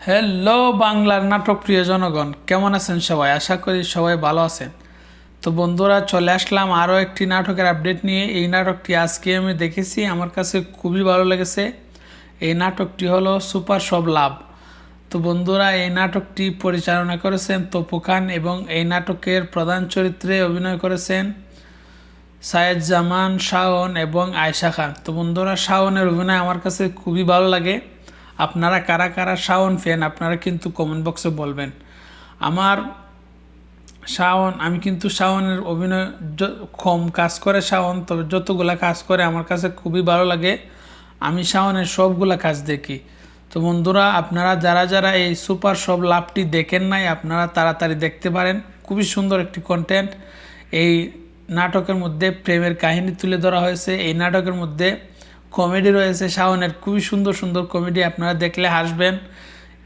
Hello বাংলার নাটক প্রিয় জনগণ, কেমন আছেন সবাই? আশা করি সবাই ভালো আছেন। তো বন্ধুরা, চলে আসলাম আরও একটি নাটকের আপডেট নিয়ে। এই নাটকটি আজকে আমি দেখেছি, আমার কাছে খুবই ভালো লেগেছে। এই নাটকটি হলো সুপার সব লাভ। তো বন্ধুরা, এই নাটকটি পরিচালনা করেছেন তপু খান এবং এই নাটকের প্রধান চরিত্রে অভিনয় করেছেন সায়েদ জামান, শাওন এবং আয়েশা খান। তো বন্ধুরা, শাওনের অভিনয় আমার কাছে খুবই ভালো লাগে। আপনারা কারা কারা শাওন ফ্যান, আপনারা কিন্তু কমেন্ট বক্সে বলবেন। আমার আমি কিন্তু শাওনের অভিনয় কম কাজ করে শাওন, তবে যতগুলা কাজ করে আমার কাছে খুবই ভালো লাগে। আমি শাওনের সবগুলা কাজ দেখি। তো বন্ধুরা, আপনারা যারা যারা এই সুপার সব লাভটি দেখেন নাই, আপনারা তাড়াতাড়ি দেখতে পারেন। খুবই সুন্দর একটি কন্টেন্ট। এই নাটকের মধ্যে প্রেমের কাহিনী তুলে ধরা হয়েছে। এই নাটকের মধ্যে কমেডি রয়েছে, শাওনের খুবই সুন্দর সুন্দর কমেডি, আপনারা দেখলে হাসবেন।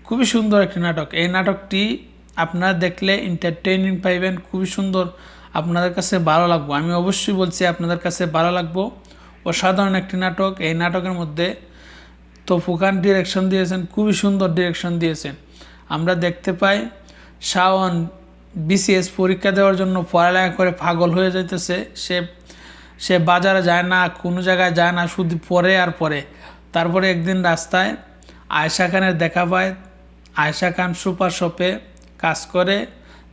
খুবই সুন্দর একটি নাটক। এই নাটকটি আপনারা দেখলে এন্টারটেইনিং পাইবেন, খুবই সুন্দর, আপনাদের কাছে ভালো লাগবে। আমি অবশ্যই বলছি আপনাদের কাছে ভালো লাগবে। অসাধারণ একটি নাটক। এই নাটকের মধ্যে তপু খান ডিরেকশন দিয়েছেন, খুবই সুন্দর ডিরেকশন দিয়েছেন। আমরা দেখতে পাই শাওন বিসিএস পরীক্ষা দেওয়ার জন্য পড়ালেখা করে পাগল হয়ে যাইতেছে। সে সে বাজারে যায় না, কোনো জায়গায় যায় না, শুধু পড়ে আর পড়ে। তারপরে একদিন রাস্তায় আয়েশা খানের দেখা পায়। আয়েশা খান সুপার শপে কাজ করে।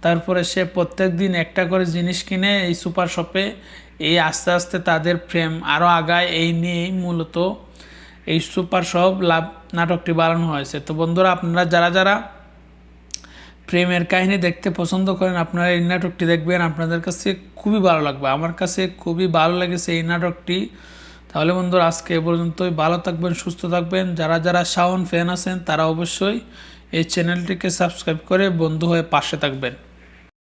তারপরে সে প্রত্যেক দিন একটা করে জিনিস কিনে এই সুপার শপে। এই আস্তে আস্তে তাদের প্রেম আরও আগায়। এই নিয়েই মূলত এই সুপার শপ লাভ নাটকটি বানানো হয়েছে। তো বন্ধুরা, আপনারা যারা যারা প্রেমের কাহিনী দেখতে পছন্দ করেন, আপনারা এই নাটকটি দেখবেন, আপনাদের কাছে খুবই ভালো লাগবে। আমার কাছে খুবই ভালো লেগেছে এই নাটকটি। তাহলে বন্ধুরা, আজকে এ পর্যন্তই। ভালো থাকবেন, সুস্থ থাকবেন। যারা যারা শাওন ফ্যান আছেন তারা অবশ্যই এই চ্যানেলটিকে সাবস্ক্রাইব করে বন্ধু হয়ে পাশে থাকবেন।